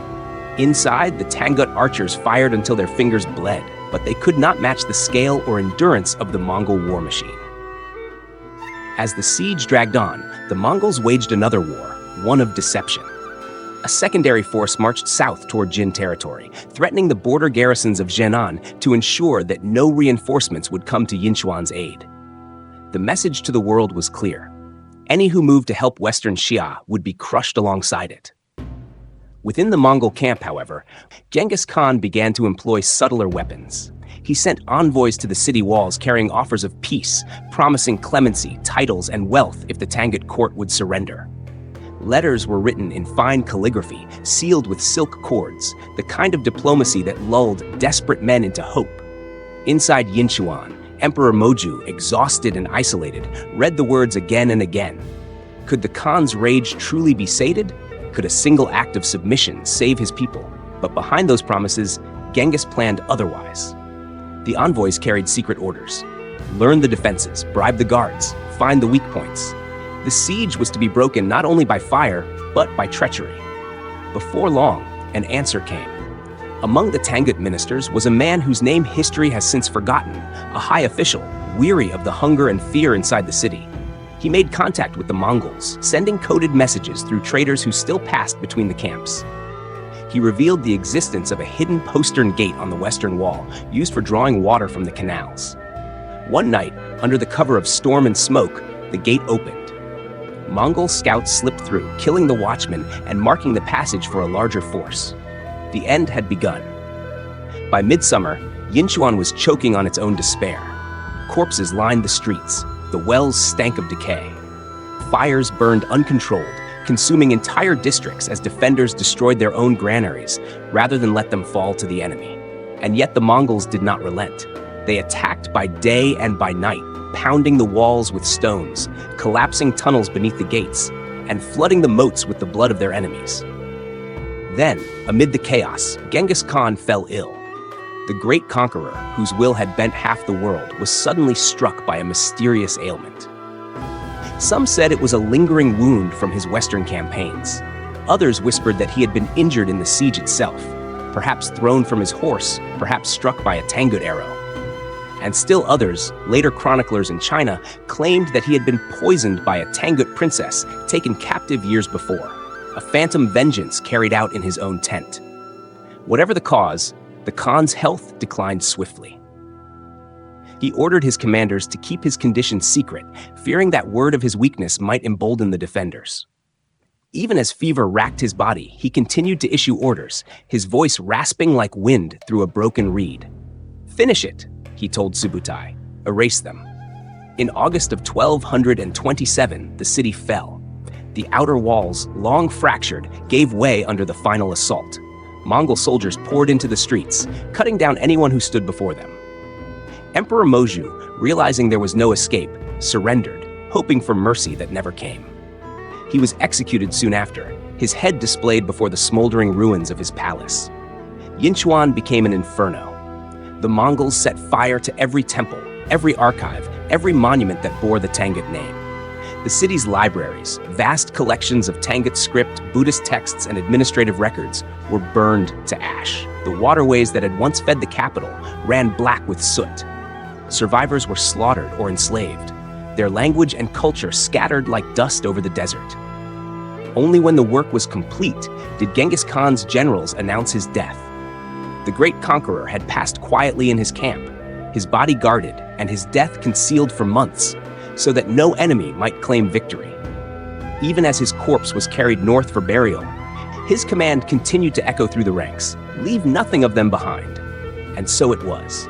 Inside, the Tangut archers fired until their fingers bled, but they could not match the scale or endurance of the Mongol war machine. As the siege dragged on, the Mongols waged another war, one of deception. A secondary force marched south toward Jin territory, threatening the border garrisons of Zhenan to ensure that no reinforcements would come to Yinchuan's aid. The message to the world was clear. Any who moved to help Western Xia would be crushed alongside it. Within the Mongol camp, however, Genghis Khan began to employ subtler weapons. He sent envoys to the city walls carrying offers of peace, promising clemency, titles, and wealth if the Tangut court would surrender. Letters were written in fine calligraphy, sealed with silk cords, the kind of diplomacy that lulled desperate men into hope. Inside Yinchuan, Emperor Moju, exhausted and isolated, read the words again and again. Could the Khan's rage truly be sated? Could a single act of submission save his people? But behind those promises, Genghis planned otherwise. The envoys carried secret orders. Learn the defenses, bribe the guards, find the weak points. The siege was to be broken not only by fire, but by treachery. Before long, an answer came. Among the Tangut ministers was a man whose name history has since forgotten, a high official, weary of the hunger and fear inside the city. He made contact with the Mongols, sending coded messages through traders who still passed between the camps. He revealed the existence of a hidden postern gate on the western wall, used for drawing water from the canals. One night, under the cover of storm and smoke, the gate opened. Mongol scouts slipped through, killing the watchman and marking the passage for a larger force. The end had begun. By midsummer, Yinchuan was choking on its own despair. Corpses lined the streets. The wells stank of decay. Fires burned uncontrolled, consuming entire districts as defenders destroyed their own granaries rather than let them fall to the enemy. And yet the Mongols did not relent. They attacked by day and by night, pounding the walls with stones, collapsing tunnels beneath the gates, and flooding the moats with the blood of their enemies. Then, amid the chaos, Genghis Khan fell ill. The great conqueror, whose will had bent half the world, was suddenly struck by a mysterious ailment. Some said it was a lingering wound from his western campaigns. Others whispered that he had been injured in the siege itself, perhaps thrown from his horse, perhaps struck by a Tangut arrow. And still others, later chroniclers in China, claimed that he had been poisoned by a Tangut princess taken captive years before, a phantom vengeance carried out in his own tent. Whatever the cause, the Khan's health declined swiftly. He ordered his commanders to keep his condition secret, fearing that word of his weakness might embolden the defenders. Even as fever racked his body, he continued to issue orders, his voice rasping like wind through a broken reed. "Finish it," he told Subutai. "Erase them." In August of 1227, the city fell. The outer walls, long fractured, gave way under the final assault. Mongol soldiers poured into the streets, cutting down anyone who stood before them. Emperor Moju, realizing there was no escape, surrendered, hoping for mercy that never came. He was executed soon after, his head displayed before the smoldering ruins of his palace. Yinchuan became an inferno. The Mongols set fire to every temple, every archive, every monument that bore the Tangut name. The city's libraries, vast collections of Tangut script, Buddhist texts, and administrative records were burned to ash. The waterways that had once fed the capital ran black with soot. Survivors were slaughtered or enslaved, their language and culture scattered like dust over the desert. Only when the work was complete did Genghis Khan's generals announce his death. The great conqueror had passed quietly in his camp, his body guarded and his death concealed for months, so that no enemy might claim victory. Even as his corpse was carried north for burial, his command continued to echo through the ranks, "Leave nothing of them behind." And so it was.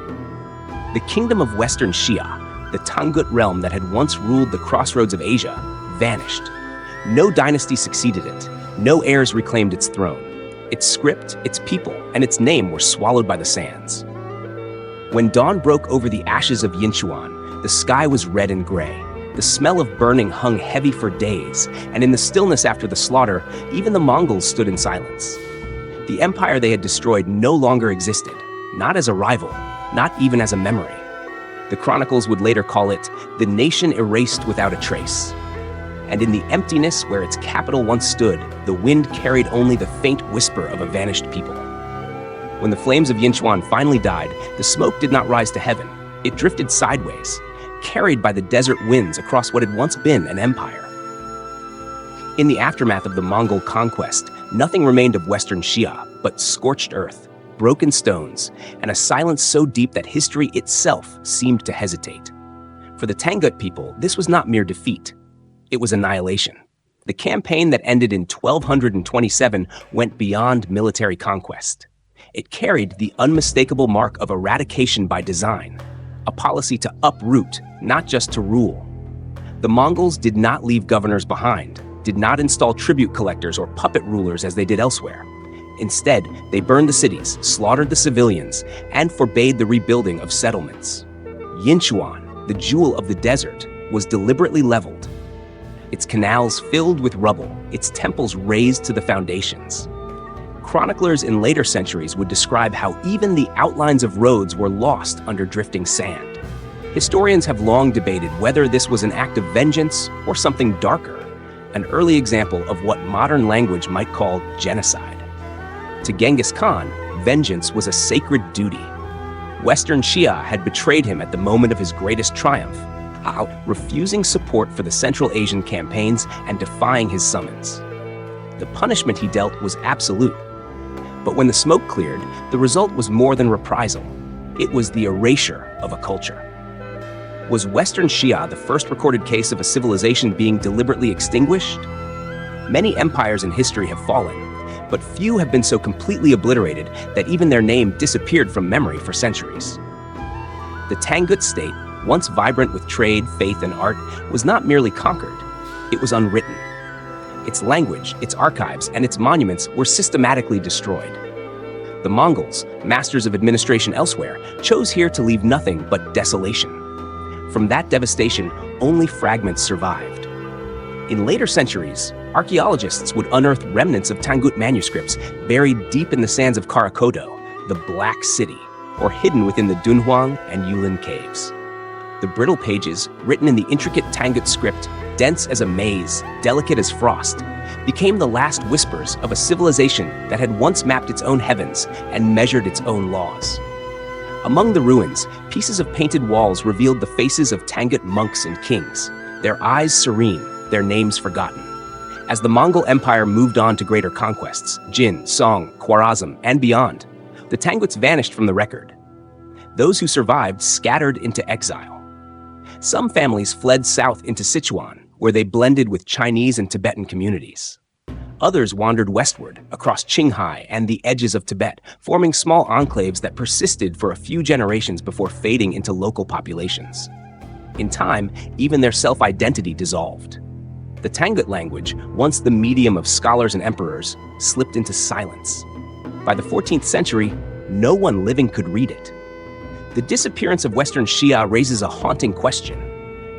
The kingdom of Western Xia, the Tangut realm that had once ruled the crossroads of Asia, vanished. No dynasty succeeded it, no heirs reclaimed its throne. Its script, its people, and its name were swallowed by the sands. When dawn broke over the ashes of Yinchuan, the sky was red and gray. The smell of burning hung heavy for days, and in the stillness after the slaughter, even the Mongols stood in silence. The empire they had destroyed no longer existed, not as a rival, not even as a memory. The chronicles would later call it the nation erased without a trace. And in the emptiness where its capital once stood, the wind carried only the faint whisper of a vanished people. When the flames of Yinchuan finally died, the smoke did not rise to heaven. It drifted sideways, carried by the desert winds across what had once been an empire. In the aftermath of the Mongol conquest, nothing remained of Western Xia but scorched earth, broken stones, and a silence so deep that history itself seemed to hesitate. For the Tangut people, this was not mere defeat. It was annihilation. The campaign that ended in 1227 went beyond military conquest. It carried the unmistakable mark of eradication by design, a policy to uproot, not just to rule. The Mongols did not leave governors behind, did not install tribute collectors or puppet rulers as they did elsewhere. Instead, they burned the cities, slaughtered the civilians, and forbade the rebuilding of settlements. Yinchuan, the jewel of the desert, was deliberately leveled. Its canals filled with rubble, its temples razed to the foundations. Chroniclers in later centuries would describe how even the outlines of roads were lost under drifting sand. Historians have long debated whether this was an act of vengeance or something darker, an early example of what modern language might call genocide. To Genghis Khan, vengeance was a sacred duty. Western Xia had betrayed him at the moment of his greatest triumph, refusing support for the Central Asian campaigns and defying his summons. The punishment he dealt was absolute. But when the smoke cleared, the result was more than reprisal. It was the erasure of a culture. Was Western Xia the first recorded case of a civilization being deliberately extinguished? Many empires in history have fallen, but few have been so completely obliterated that even their name disappeared from memory for centuries. The Tangut state, once vibrant with trade, faith, and art, was not merely conquered, it was unwritten. Its language, its archives, and its monuments were systematically destroyed. The Mongols, masters of administration elsewhere, chose here to leave nothing but desolation. From that devastation, only fragments survived. In later centuries, archaeologists would unearth remnants of Tangut manuscripts buried deep in the sands of Karakodo, the Black City, or hidden within the Dunhuang and Yulin caves. The brittle pages, written in the intricate Tangut script, dense as a maze, delicate as frost, became the last whispers of a civilization that had once mapped its own heavens and measured its own laws. Among the ruins, pieces of painted walls revealed the faces of Tangut monks and kings, their eyes serene, their names forgotten. As the Mongol Empire moved on to greater conquests, Jin, Song, Khwarezm, and beyond, the Tanguts vanished from the record. Those who survived scattered into exile. Some families fled south into Sichuan, where they blended with Chinese and Tibetan communities. Others wandered westward, across Qinghai and the edges of Tibet, forming small enclaves that persisted for a few generations before fading into local populations. In time, even their self-identity dissolved. The Tangut language, once the medium of scholars and emperors, slipped into silence. By the 14th century, no one living could read it. The disappearance of Western Xia raises a haunting question.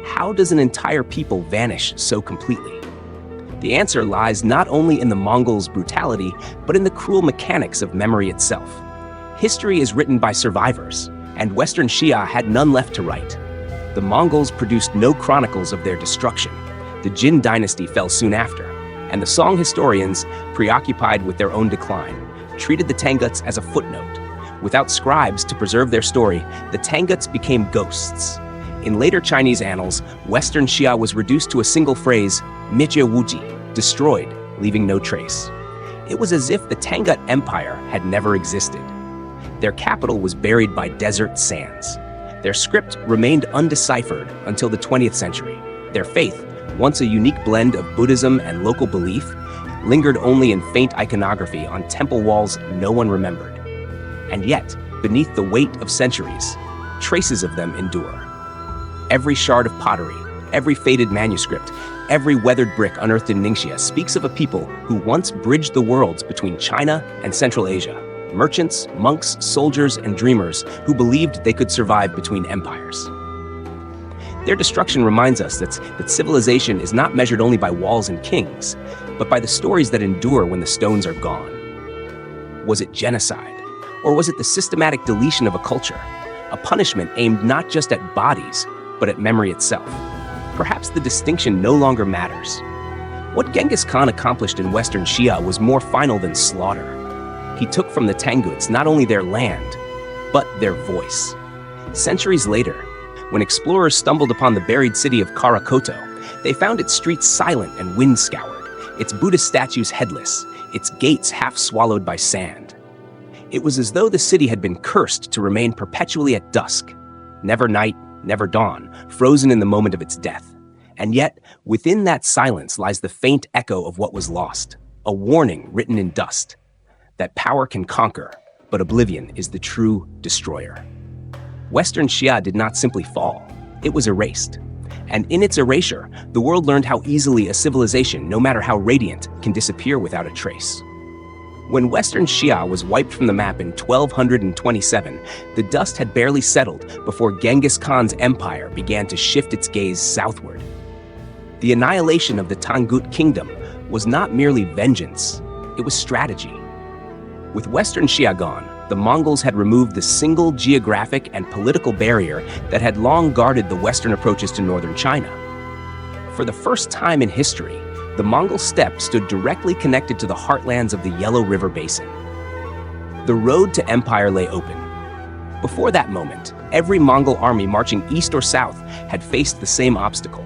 How does an entire people vanish so completely? The answer lies not only in the Mongols' brutality, but in the cruel mechanics of memory itself. History is written by survivors, and Western Xia had none left to write. The Mongols produced no chronicles of their destruction. The Jin dynasty fell soon after, and the Song historians, preoccupied with their own decline, treated the Tanguts as a footnote. Without scribes to preserve their story, the Tanguts became ghosts. In later Chinese annals, Western Xia was reduced to a single phrase, "Mijie Wuji," destroyed, leaving no trace. It was as if the Tangut Empire had never existed. Their capital was buried by desert sands. Their script remained undeciphered until the 20th century. Their faith, once a unique blend of Buddhism and local belief, lingered only in faint iconography on temple walls no one remembered. And yet, beneath the weight of centuries, traces of them endure. Every shard of pottery, every faded manuscript, every weathered brick unearthed in Ningxia speaks of a people who once bridged the worlds between China and Central Asia. Merchants, monks, soldiers, and dreamers who believed they could survive between empires. Their destruction reminds us that civilization is not measured only by walls and kings, but by the stories that endure when the stones are gone. Was it genocide? Or was it the systematic deletion of a culture? A punishment aimed not just at bodies, but at memory itself. Perhaps the distinction no longer matters. What Genghis Khan accomplished in Western Xia was more final than slaughter. He took from the Tanguts not only their land, but their voice. Centuries later, when explorers stumbled upon the buried city of Karakoto, they found its streets silent and wind-scoured, its Buddhist statues headless, its gates half swallowed by sand. It was as though the city had been cursed to remain perpetually at dusk, never night, never dawn, frozen in the moment of its death. And yet, within that silence lies the faint echo of what was lost, a warning written in dust, that power can conquer, but oblivion is the true destroyer. Western Xia did not simply fall, it was erased. And in its erasure, the world learned how easily a civilization, no matter how radiant, can disappear without a trace. When Western Xia was wiped from the map in 1227, the dust had barely settled before Genghis Khan's empire began to shift its gaze southward. The annihilation of the Tangut kingdom was not merely vengeance, it was strategy. With Western Xia gone, the Mongols had removed the single geographic and political barrier that had long guarded the western approaches to northern China. For the first time in history, the Mongol steppe stood directly connected to the heartlands of the Yellow River Basin. The road to empire lay open. Before that moment, every Mongol army marching east or south had faced the same obstacle: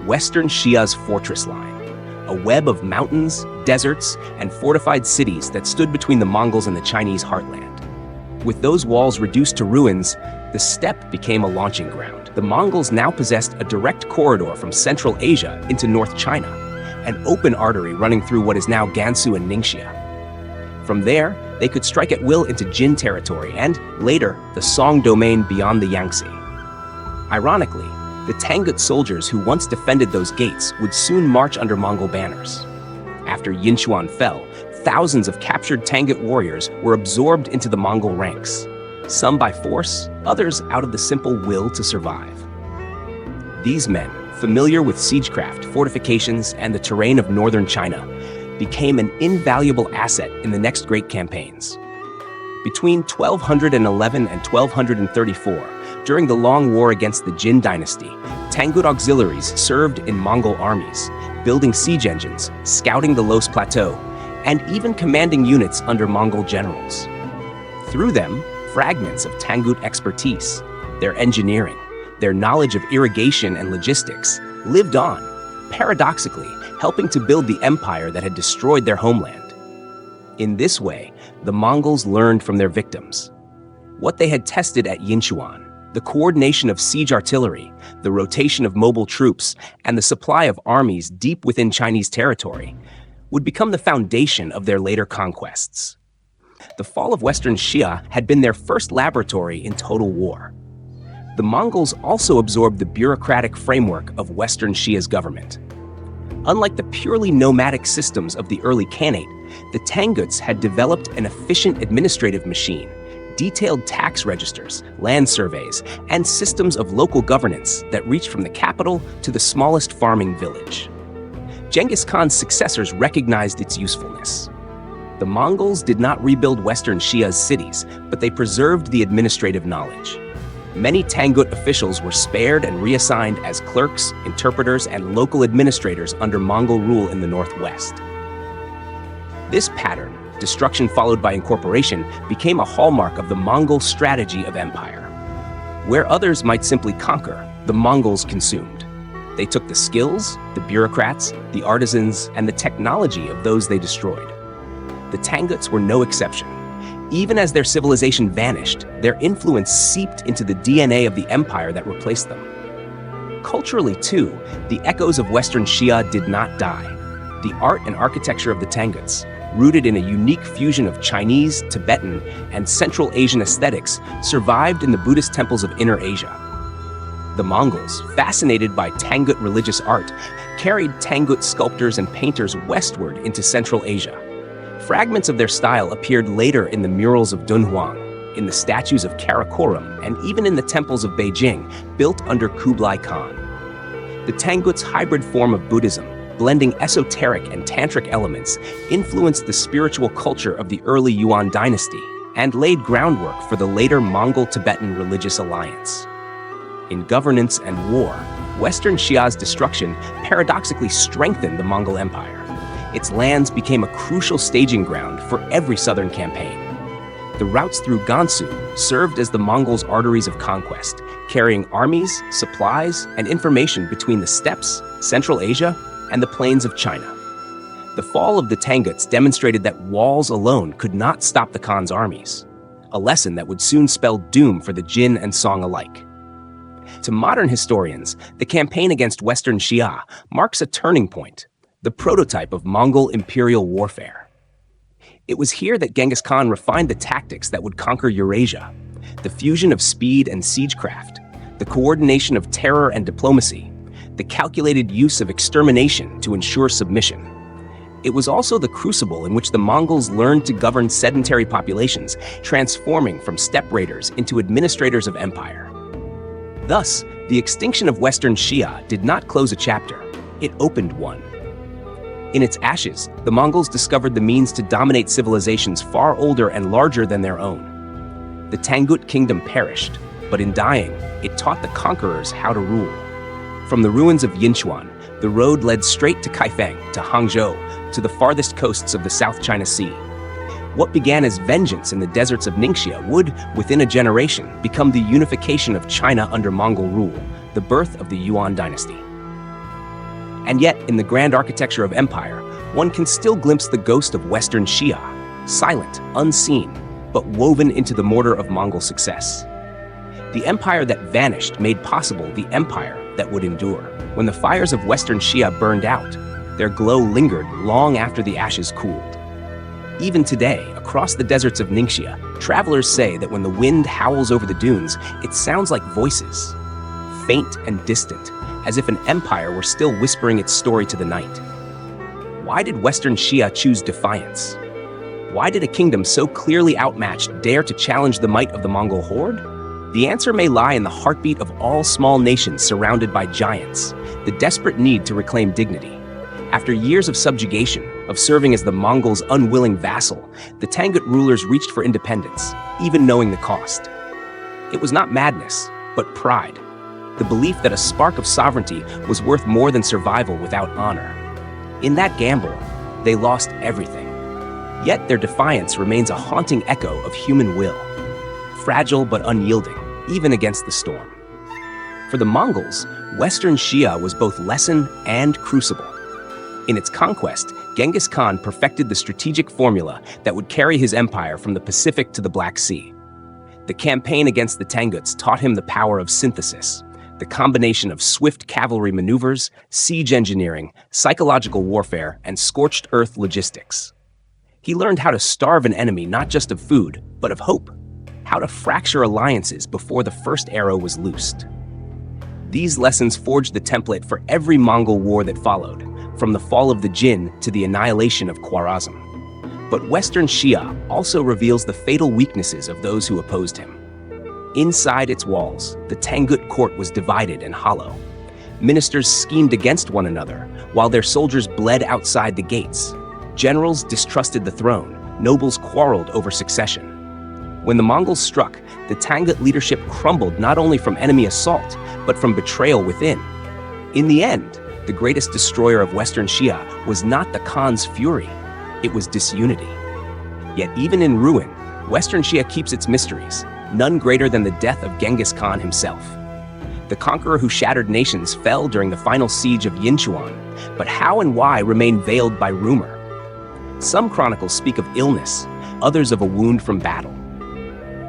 Western Xia's fortress line, a web of mountains, deserts, and fortified cities that stood between the Mongols and the Chinese heartland. With those walls reduced to ruins, the steppe became a launching ground. The Mongols now possessed a direct corridor from Central Asia into North China, an open artery running through what is now Gansu and Ningxia. From there, they could strike at will into Jin territory and, later, the Song domain beyond the Yangtze. Ironically, the Tangut soldiers who once defended those gates would soon march under Mongol banners. After Yinchuan fell, thousands of captured Tangut warriors were absorbed into the Mongol ranks, some by force, others out of the simple will to survive. These men, familiar with siegecraft, fortifications, and the terrain of northern China, became an invaluable asset in the next great campaigns. Between 1211 and 1234, during the long war against the Jin dynasty, Tangut auxiliaries served in Mongol armies, building siege engines, scouting the Los Plateau, and even commanding units under Mongol generals. Through them, fragments of Tangut expertise, their engineering, their knowledge of irrigation and logistics, lived on. Paradoxically, helping to build the empire that had destroyed their homeland. In this way, the Mongols learned from their victims. What they had tested at Yinchuan, the coordination of siege artillery, the rotation of mobile troops, and the supply of armies deep within Chinese territory, would become the foundation of their later conquests. The fall of Western Xia had been their first laboratory in total war. The Mongols also absorbed the bureaucratic framework of Western Xia's government. Unlike the purely nomadic systems of the early Khanate, the Tanguts had developed an efficient administrative machine, detailed tax registers, land surveys, and systems of local governance that reached from the capital to the smallest farming village. Genghis Khan's successors recognized its usefulness. The Mongols did not rebuild Western Xia's cities, but they preserved the administrative knowledge. Many Tangut officials were spared and reassigned as clerks, interpreters, and local administrators under Mongol rule in the northwest. This pattern, destruction followed by incorporation, became a hallmark of the Mongol strategy of empire. Where others might simply conquer, the Mongols consumed. They took the skills, the bureaucrats, the artisans, and the technology of those they destroyed. The Tanguts were no exception. Even as their civilization vanished, their influence seeped into the DNA of the empire that replaced them. Culturally, too, the echoes of Western Xia did not die. The art and architecture of the Tanguts, rooted in a unique fusion of Chinese, Tibetan, and Central Asian aesthetics, survived in the Buddhist temples of Inner Asia. The Mongols, fascinated by Tangut religious art, carried Tangut sculptors and painters westward into Central Asia. Fragments of their style appeared later in the murals of Dunhuang, in the statues of Karakoram, and even in the temples of Beijing, built under Kublai Khan. The Tanguts' hybrid form of Buddhism, blending esoteric and tantric elements, influenced the spiritual culture of the early Yuan dynasty and laid groundwork for the later Mongol-Tibetan religious alliance. In governance and war, Western Xia's destruction paradoxically strengthened the Mongol Empire. Its lands became a crucial staging ground for every southern campaign. The routes through Gansu served as the Mongols' arteries of conquest, carrying armies, supplies, and information between the steppes, Central Asia, and the plains of China. The fall of the Tanguts demonstrated that walls alone could not stop the Khan's armies, a lesson that would soon spell doom for the Jin and Song alike. To modern historians, the campaign against Western Xia marks a turning point, the prototype of Mongol imperial warfare. It was here that Genghis Khan refined the tactics that would conquer Eurasia, the fusion of speed and siegecraft, the coordination of terror and diplomacy, the calculated use of extermination to ensure submission. It was also the crucible in which the Mongols learned to govern sedentary populations, transforming from steppe raiders into administrators of empire. Thus, the extinction of Western Xia did not close a chapter, it opened one. In its ashes, the Mongols discovered the means to dominate civilizations far older and larger than their own. The Tangut kingdom perished, but in dying, it taught the conquerors how to rule. From the ruins of Yinchuan, the road led straight to Kaifeng, to Hangzhou, to the farthest coasts of the South China Sea. What began as vengeance in the deserts of Ningxia would, within a generation, become the unification of China under Mongol rule, the birth of the Yuan dynasty. And yet, in the grand architecture of empire, one can still glimpse the ghost of Western Xia, silent, unseen, but woven into the mortar of Mongol success. The empire that vanished made possible the empire that would endure. When the fires of Western Xia burned out, their glow lingered long after the ashes cooled. Even today, across the deserts of Ningxia, travelers say that when the wind howls over the dunes, it sounds like voices, faint and distant, as if an empire were still whispering its story to the night. Why did Western Xia choose defiance? Why did a kingdom so clearly outmatched dare to challenge the might of the Mongol horde? The answer may lie in the heartbeat of all small nations surrounded by giants, the desperate need to reclaim dignity. After years of subjugation, of serving as the Mongols' unwilling vassal, the Tangut rulers reached for independence, even knowing the cost. It was not madness, but pride, the belief that a spark of sovereignty was worth more than survival without honor. In that gamble, they lost everything. Yet their defiance remains a haunting echo of human will, fragile but unyielding, even against the storm. For the Mongols, Western Xia was both lesson and crucible. In its conquest, Genghis Khan perfected the strategic formula that would carry his empire from the Pacific to the Black Sea. The campaign against the Tanguts taught him the power of synthesis, the combination of swift cavalry maneuvers, siege engineering, psychological warfare, and scorched earth logistics. He learned how to starve an enemy not just of food, but of hope, how to fracture alliances before the first arrow was loosed. These lessons forged the template for every Mongol war that followed, from the fall of the Jin to the annihilation of Khwarezm. But Western Xia also reveals the fatal weaknesses of those who opposed him. Inside its walls, the Tangut court was divided and hollow. Ministers schemed against one another, while their soldiers bled outside the gates. Generals distrusted the throne, nobles quarreled over succession. When the Mongols struck, the Tangut leadership crumbled not only from enemy assault, but from betrayal within. In the end, the greatest destroyer of Western Xia was not the Khan's fury, it was disunity. Yet even in ruin, Western Xia keeps its mysteries, none greater than the death of Genghis Khan himself. The conqueror who shattered nations fell during the final siege of Yinchuan, but how and why remain veiled by rumor. Some chronicles speak of illness, others of a wound from battle.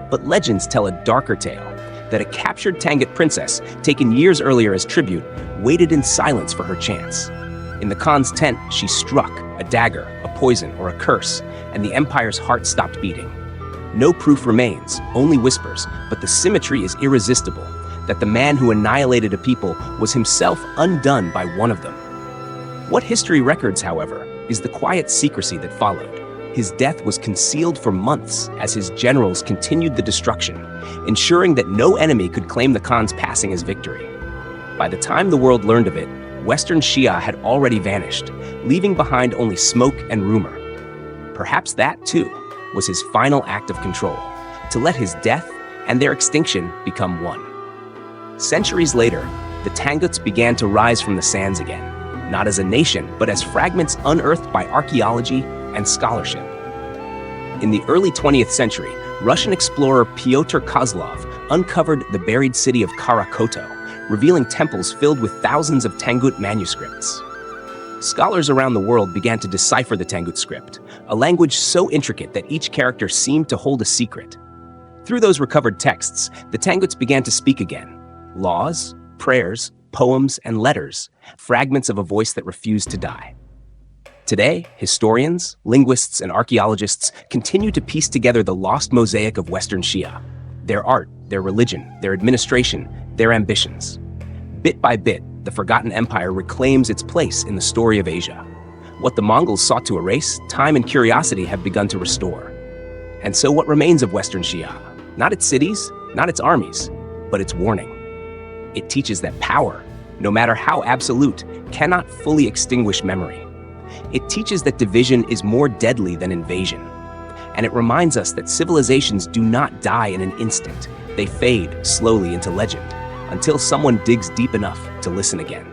But legends tell a darker tale, that a captured Tangut princess, taken years earlier as tribute, waited in silence for her chance. In the Khan's tent, she struck, a dagger, a poison, or a curse, and the empire's heart stopped beating. No proof remains, only whispers, but the symmetry is irresistible, that the man who annihilated a people was himself undone by one of them. What history records, however, is the quiet secrecy that followed. His death was concealed for months as his generals continued the destruction, ensuring that no enemy could claim the Khan's passing as victory. By the time the world learned of it, Western Xia had already vanished, leaving behind only smoke and rumor. Perhaps that, too, was his final act of control, to let his death and their extinction become one. Centuries later, the Tanguts began to rise from the sands again, not as a nation, but as fragments unearthed by archaeology and scholarship. In the early 20th century, Russian explorer Pyotr Kozlov uncovered the buried city of Karakoto, revealing temples filled with thousands of Tangut manuscripts. Scholars around the world began to decipher the Tangut script, a language so intricate that each character seemed to hold a secret. Through those recovered texts, the Tanguts began to speak again. Laws, prayers, poems, and letters, fragments of a voice that refused to die. Today, historians, linguists, and archaeologists continue to piece together the lost mosaic of Western Xia, their art, their religion, their administration, their ambitions. Bit by bit, the forgotten empire reclaims its place in the story of Asia. What the Mongols sought to erase, time and curiosity have begun to restore. And so what remains of Western Xia? Not its cities, not its armies, but its warning. It teaches that power, no matter how absolute, cannot fully extinguish memory. It teaches that division is more deadly than invasion. And it reminds us that civilizations do not die in an instant. They fade slowly into legend, until someone digs deep enough to listen again.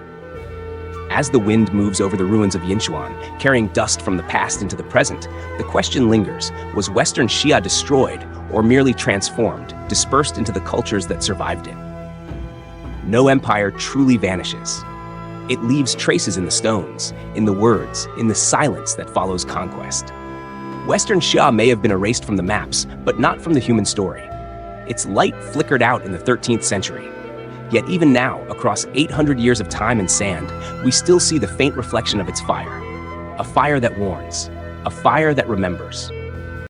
As the wind moves over the ruins of Yinchuan, carrying dust from the past into the present, the question lingers: was Western Xia destroyed, or merely transformed, dispersed into the cultures that survived it? No empire truly vanishes. It leaves traces in the stones, in the words, in the silence that follows conquest. Western Xia may have been erased from the maps, but not from the human story. Its light flickered out in the 13th century. Yet even now, across 800 years of time and sand, we still see the faint reflection of its fire. A fire that warns, a fire that remembers.